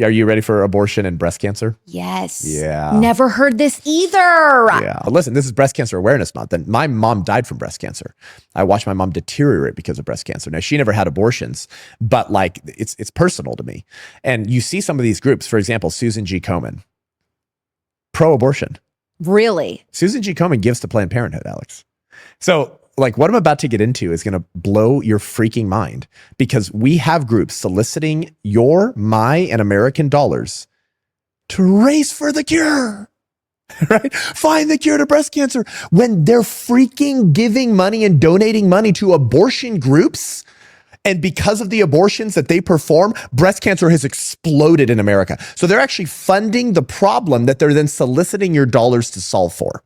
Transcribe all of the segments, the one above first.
Are you ready for abortion and breast cancer? Yes. Yeah. Never heard this either. Yeah. But listen, this is Breast Cancer Awareness Month, and my mom died from breast cancer. I watched my mom deteriorate because of breast cancer. Now, she never had abortions, but like it's personal to me. And you see some of these groups, for example, Susan G. Komen, pro-abortion. Really? Susan G. Komen gives to Planned Parenthood, Alex. So like what I'm about to get into is going to blow your freaking mind, because we have groups soliciting your, my, and American dollars to race for the cure, right? Find the cure to breast cancer when they're freaking giving money and donating money to abortion groups. And because of the abortions that they perform, breast cancer has exploded in America. So they're actually funding the problem that they're then soliciting your dollars to solve for.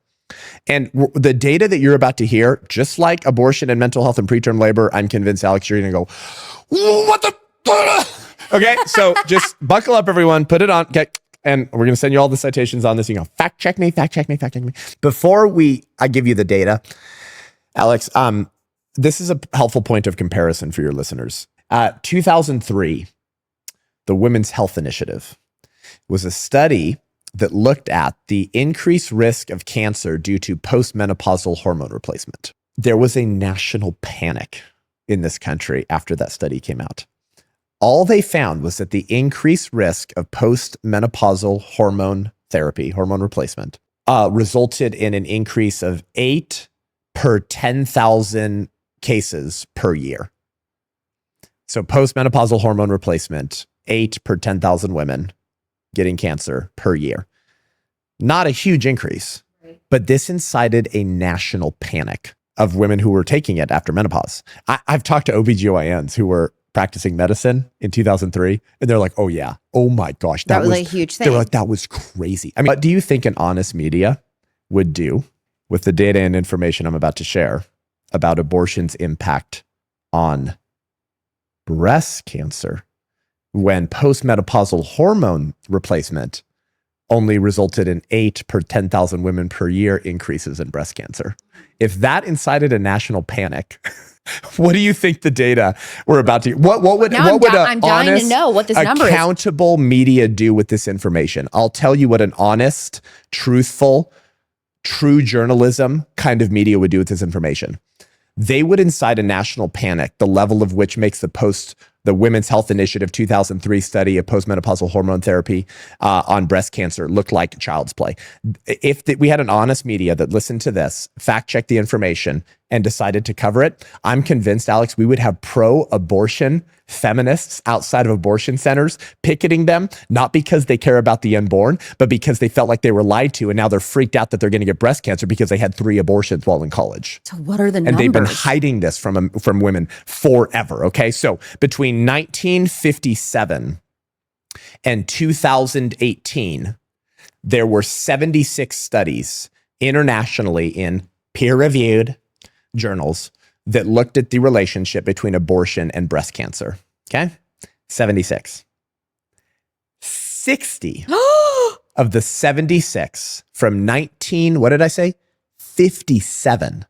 And the data that you're about to hear, just like abortion and mental health and preterm labor, I'm convinced, Alex, you're going to go, what the? Okay, so just buckle up, everyone. Put it on. Okay, and we're going to send you all the citations on this. You go, fact check me. Before I give you the data, Alex, this is a helpful point of comparison for your listeners. 2003, the Women's Health Initiative was a study that looked at the increased risk of cancer due to postmenopausal hormone replacement. There was a national panic in this country after that study came out. All they found was that the increased risk of postmenopausal hormone therapy, hormone replacement, resulted in an increase of 8 per 10,000 cases per year. So postmenopausal hormone replacement, 8 per 10,000 women getting cancer per year. Not a huge increase, but this incited a national panic of women who were taking it after menopause. I've talked to OBGYNs who were practicing medicine in 2003, and they're like, oh yeah, oh my gosh. That was a huge thing. They were like, that was crazy. I mean, what do you think an honest media would do with the data and information I'm about to share about abortion's impact on breast cancer when postmenopausal hormone replacement only resulted in 8 per 10,000 women per year increases in breast cancer? If that incited a national panic, what do you think the data we're about to? I'm dying to know what this number is. Accountable media do with this information? I'll tell you what an honest, truthful, true journalism kind of media would do with this information. They would incite a national panic, the level of which makes the Women's Health Initiative 2003 study of postmenopausal hormone therapy on breast cancer look like child's play. If we had an honest media that listened to this, fact-checked the information, and decided to cover it, I'm convinced, Alex, we would have pro-abortion feminists outside of abortion centers picketing them, not because they care about the unborn, but because they felt like they were lied to, and now they're freaked out that they're going to get breast cancer because they had 3 abortions while in college. So what are the numbers? And they've been hiding this from women forever, okay? So between 1957 and 2018, there were 76 studies internationally in peer-reviewed journals that looked at the relationship between abortion and breast cancer. Okay? 76. 60 of the 76 from 57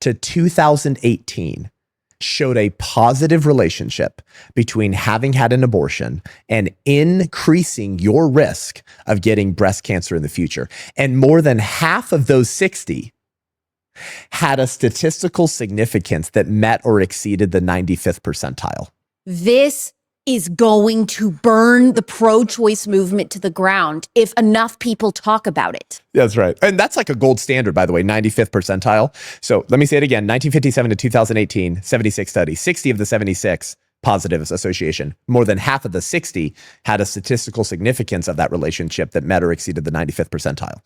to 2018 showed a positive relationship between having had an abortion and increasing your risk of getting breast cancer in the future. And more than half of those 60 had a statistical significance that met or exceeded the 95th percentile. This is going to burn the pro-choice movement to the ground if enough people talk about it. That's right. And that's like a gold standard, by the way, 95th percentile. So let me say it again, 1957 to 2018, 76 studies, 60 of the 76 positive association. More than half of the 60 had a statistical significance of that relationship that met or exceeded the 95th percentile.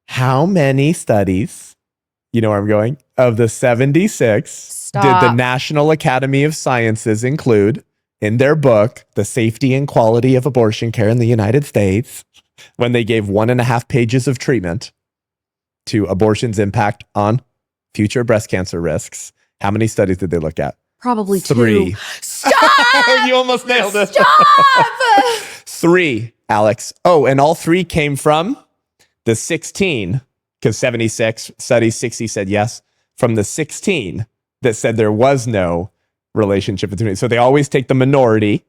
How many studies, you know where I'm going, of the 76 did the National Academy of Sciences include in their book, The Safety and Quality of Abortion Care in the United States, when they gave 1.5 pages of treatment to abortion's impact on future breast cancer risks? How many studies did they look at? Probably 3. 2. Stop! You almost nailed it. Stop! 3, Alex. Oh, and all 3 came from the 16, because 76 studies, 60 said yes, from the 16 that said there was no relationship between it. So they always take the minority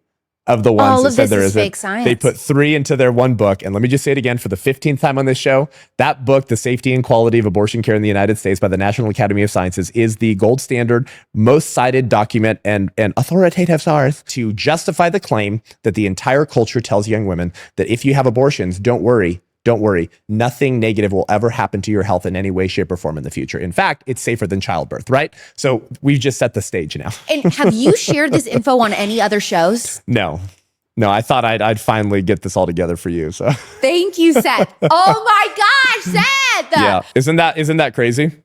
of the ones All that of said this there is isn't. fake science. They put 3 into their one book. And let me just say it again for the 15th time on this show. That book, The Safety and Quality of Abortion Care in the United States by the National Academy of Sciences, is the gold standard, most cited document and authoritative source to justify the claim that the entire culture tells young women that if you have abortions, don't worry. Don't worry. Nothing negative will ever happen to your health in any way, shape, or form in the future. In fact, it's safer than childbirth, right? So we've just set the stage now. And have you shared this info on any other shows? No, I thought I'd finally get this all together for you. So Thank you, Seth. Oh my gosh, Seth! yeah, isn't that crazy?